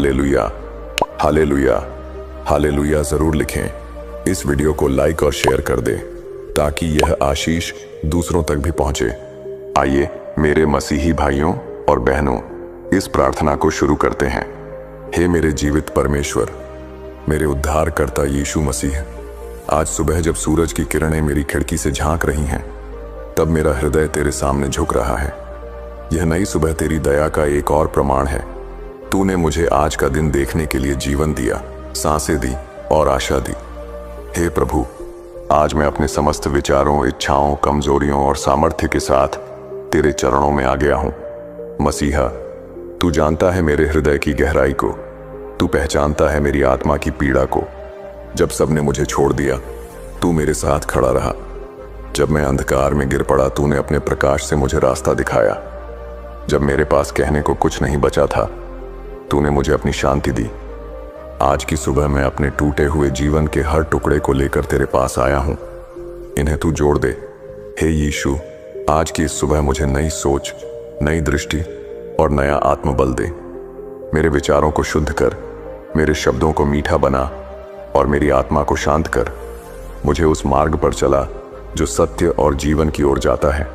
Hallelujah, hallelujah, hallelujah जरूर लिखें। इस वीडियो को लाइक और शेयर कर दें ताकि यह आशीष दूसरों तक भी पहुंचे। आइए मेरे मसीही भाइयों और बहनों, इस प्रार्थना को शुरू करते हैं। हे मेरे जीवित परमेश्वर, मेरे उद्धारकर्ता यीशु मसीह, आज सुबह जब सूरज की किरणें मेरी खिड़की से झांक रही हैं, तब मेरा हृदय तेरे सामने झुक रहा है। यह नई सुबह तेरी दया का एक और प्रमाण है। तूने मुझे आज का दिन देखने के लिए जीवन दिया, सांसें दी और आशा दी। हे प्रभु, आज मैं अपने समस्त विचारों, इच्छाओं, कमजोरियों और सामर्थ्य के साथ तेरे चरणों में आ गया हूं। मसीहा, तू जानता है मेरे हृदय की गहराई को, तू पहचानता है मेरी आत्मा की पीड़ा को। जब सबने मुझे छोड़ दिया, तू मेरे साथ खड़ा रहा। जब मैं अंधकार में गिर पड़ा, तूने अपने प्रकाश से मुझे रास्ता दिखाया। जब मेरे पास कहने को कुछ नहीं बचा था, तूने मुझे अपनी शांति दी। आज की सुबह मैं अपने टूटे हुए जीवन के हर टुकड़े को लेकर तेरे पास आया हूं। इन्हें तू जोड़ दे। हे यीशु, आज की इस सुबह मुझे नई सोच, नई दृष्टि और नया आत्मबल दे। मेरे विचारों को शुद्ध कर, मेरे शब्दों को मीठा बना और मेरी आत्मा को शांत कर। मुझे उस मार्ग पर चला जो सत्य और जीवन की ओर जाता है।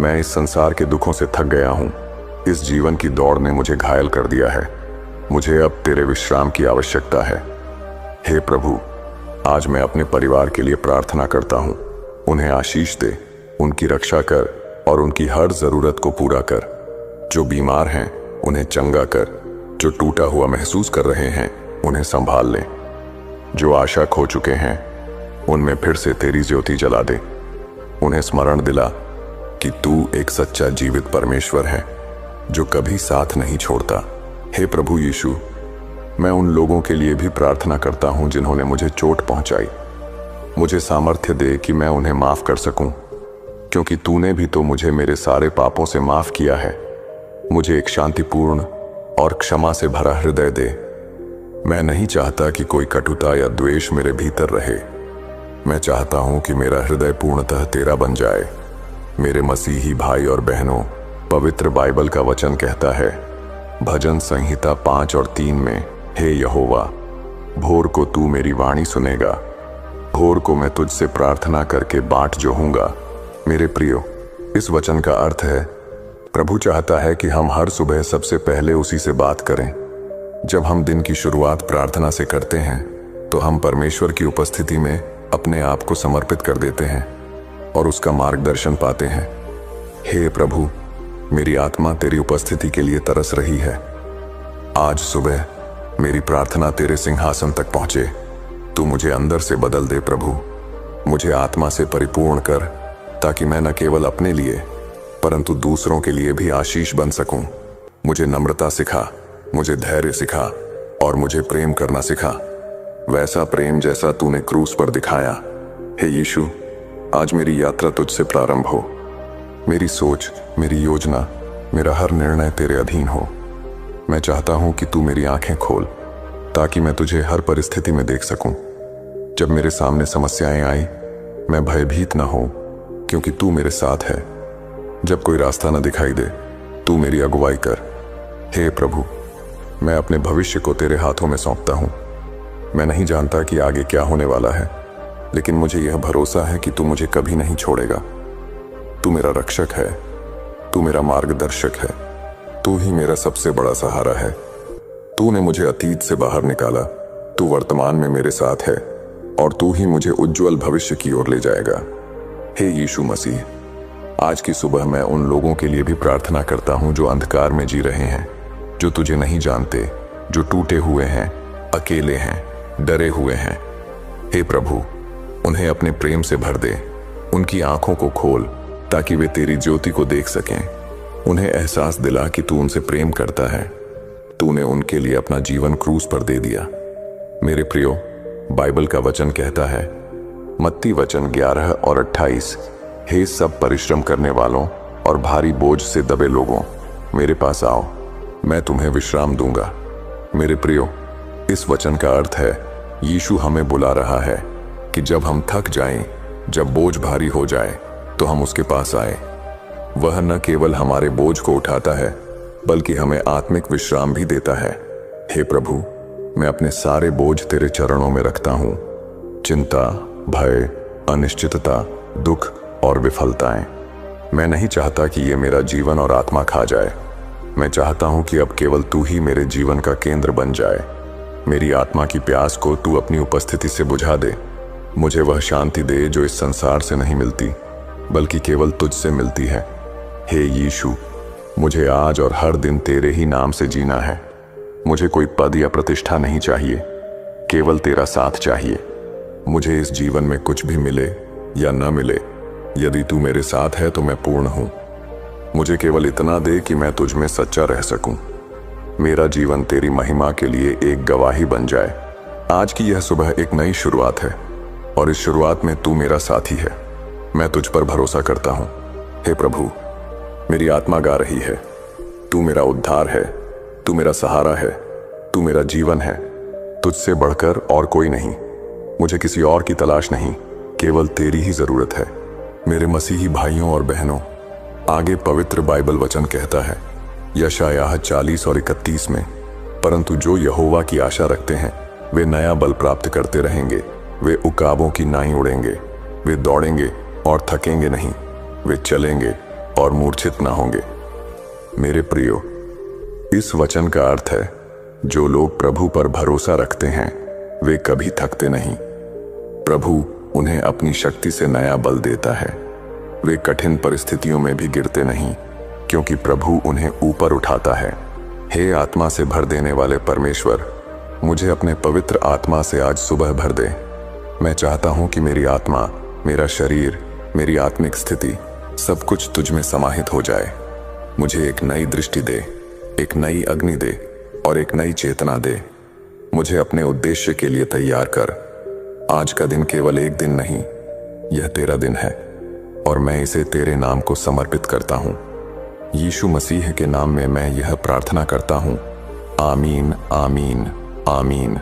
मैं इस संसार के दुखों से थक गया हूं। इस जीवन की दौड़ ने मुझे घायल कर दिया है। मुझे अब तेरे विश्राम की आवश्यकता है। हे प्रभु, आज मैं अपने परिवार के लिए प्रार्थना करता हूं। उन्हें आशीष दे, उनकी रक्षा कर और उनकी हर जरूरत को पूरा कर। जो बीमार हैं उन्हें चंगा कर, जो टूटा हुआ महसूस कर रहे हैं उन्हें संभाल ले। जो आशा खो चुके हैं उनमें फिर से तेरी ज्योति जला दे। उन्हें स्मरण दिला कि तू एक सच्चा जीवित परमेश्वर है जो कभी साथ नहीं छोड़ता। हे प्रभु यीशु, मैं उन लोगों के लिए भी प्रार्थना करता हूं जिन्होंने मुझे चोट पहुंचाई। मुझे सामर्थ्य दे कि मैं उन्हें माफ कर सकूं, क्योंकि तूने भी तो मुझे मेरे सारे पापों से माफ किया है। मुझे एक शांतिपूर्ण और क्षमा से भरा हृदय दे। मैं नहीं चाहता कि कोई कटुता या द्वेष मेरे भीतर रहे। मैं चाहता हूं कि मेरा हृदय पूर्णतः तेरा बन जाए। मेरे मसीही भाई और बहनों, पवित्र बाइबल का वचन कहता है, भजन संहिता 5 और 3 में, हे यहोवा, भोर को तू मेरी वाणी सुनेगा, भोर को मैं तुझसे प्रार्थना करके बाट जोहूंगा। मेरे प्रियो, इस वचन का अर्थ है, प्रभु चाहता है कि हम हर सुबह सबसे पहले उसी से बात करें। जब हम दिन की शुरुआत प्रार्थना से करते हैं तो हम परमेश्वर की उपस्थिति में अपने आप को समर्पित कर देते हैं और उसका मार्गदर्शन पाते हैं। हे प्रभु, मेरी आत्मा तेरी उपस्थिति के लिए तरस रही है। आज सुबह मेरी प्रार्थना तेरे सिंहासन तक पहुंचे। तू मुझे अंदर से बदल दे प्रभु। मुझे आत्मा से परिपूर्ण कर, ताकि मैं न केवल अपने लिए परंतु दूसरों के लिए भी आशीष बन सकूं। मुझे नम्रता सिखा, मुझे धैर्य सिखा और मुझे प्रेम करना सिखा, वैसा प्रेम जैसा तूने क्रूस पर दिखाया। हे यीशु, आज मेरी यात्रा तुझसे प्रारंभ हो। मेरी सोच, मेरी योजना, मेरा हर निर्णय तेरे अधीन हो। मैं चाहता हूं कि तू मेरी आंखें खोल, ताकि मैं तुझे हर परिस्थिति में देख सकूं। जब मेरे सामने समस्याएं आई, मैं भयभीत न हो, क्योंकि तू मेरे साथ है। जब कोई रास्ता न दिखाई दे, तू मेरी अगुवाई कर। हे प्रभु, मैं अपने भविष्य को तेरे हाथों में सौंपता हूं। मैं नहीं जानता कि आगे क्या होने वाला है, लेकिन मुझे यह भरोसा है कि तू मुझे कभी नहीं छोड़ेगा। तू मेरा रक्षक है, तू मेरा मार्गदर्शक है, तू ही मेरा सबसे बड़ा सहारा है। तूने मुझे अतीत से बाहर निकाला, तू वर्तमान में मेरे साथ है और तू ही मुझे उज्जवल भविष्य की ओर ले जाएगा। हे यीशु मसीह, आज की सुबह मैं उन लोगों के लिए भी प्रार्थना करता हूं जो अंधकार में जी रहे हैं, जो तुझे नहीं जानते, जो टूटे हुए हैं, अकेले हैं, डरे हुए हैं। हे प्रभु, उन्हें अपने प्रेम से भर दे। उनकी आंखों को खोल ताकि वे तेरी ज्योति को देख सकें। उन्हें एहसास दिला कि तू उनसे प्रेम करता है। तूने उनके लिए अपना जीवन क्रूस पर दे दिया। मेरे प्रियो, बाइबल का वचन कहता है, मत्ती वचन 11 और 28, हे सब परिश्रम करने वालों और भारी बोझ से दबे लोगों, मेरे पास आओ, मैं तुम्हें विश्राम दूंगा। मेरे प्रियो, इस वचन का अर्थ है, यीशु हमें बुला रहा है कि जब हम थक जाएं, जब बोझ भारी हो जाए, तो हम उसके पास आए। वह न केवल हमारे बोझ को उठाता है, बल्कि हमें आत्मिक विश्राम भी देता है। हे प्रभु, मैं अपने सारे बोझ तेरे चरणों में रखता हूँ। चिंता, भय, अनिश्चितता, दुख और विफलताएं। मैं नहीं चाहता कि ये मेरा जीवन और आत्मा खा जाए। मैं चाहता हूँ कि अब केवल तू ही मेरे जीवन का केंद्र बन जाए। मेरी आत्मा की प्यास को तू अपनी उपस्थिति से बुझा दे। मुझे वह शांति दे जो इस संसार से नहीं मिलती, बल्कि केवल तुझसे मिलती है। हे यीशु, मुझे आज और हर दिन तेरे ही नाम से जीना है। मुझे कोई पद या प्रतिष्ठा नहीं चाहिए, केवल तेरा साथ चाहिए। मुझे इस जीवन में कुछ भी मिले या न मिले, यदि तू मेरे साथ है तो मैं पूर्ण हूँ। मुझे केवल इतना दे कि मैं तुझ में सच्चा रह सकूं। मेरा जीवन तेरी महिमा के लिए एक गवाही बन जाए। आज की यह सुबह एक नई शुरुआत है और इस शुरुआत में तू मेरा साथी है। मैं तुझ पर भरोसा करता हूँ। हे प्रभु, मेरी आत्मा गा रही है, तू मेरा उद्धार है, तू मेरा सहारा है, तू मेरा जीवन है। तुझसे बढ़कर और कोई नहीं। मुझे किसी और की तलाश नहीं, केवल तेरी ही जरूरत है। मेरे मसीही भाइयों और बहनों, आगे पवित्र बाइबल वचन कहता है यशायाह 40 और 31 में, परंतु जो यहोवा की आशा रखते हैं वे नया बल प्राप्त करते रहेंगे। वे उकाबों की नाई उड़ेंगे। वे दौड़ेंगे और थकेंगे नहीं। वे चलेंगे और मूर्छित ना होंगे। मेरे प्रियो, इस वचन का अर्थ है जो लोग प्रभु पर भरोसा रखते हैं वे कभी थकते नहीं। प्रभु उन्हें अपनी शक्ति से नया बल देता है। वे कठिन परिस्थितियों में भी गिरते नहीं, क्योंकि प्रभु उन्हें ऊपर उठाता है। हे आत्मा से भर देने वाले परमेश्वर, मुझे अपने पवित्र आत्मा से आज सुबह भर दे। मैं चाहता हूं कि मेरी आत्मा, मेरा शरीर, मेरी आत्मिक स्थिति सब कुछ तुझ में समाहित हो जाए। मुझे एक नई दृष्टि दे, एक नई अग्नि दे और एक नई चेतना दे। मुझे अपने उद्देश्य के लिए तैयार कर। आज का दिन केवल एक दिन नहीं, यह तेरा दिन है और मैं इसे तेरे नाम को समर्पित करता हूँ। यीशु मसीह के नाम में मैं यह प्रार्थना करता हूँ। आमीन, आमीन, आमीन।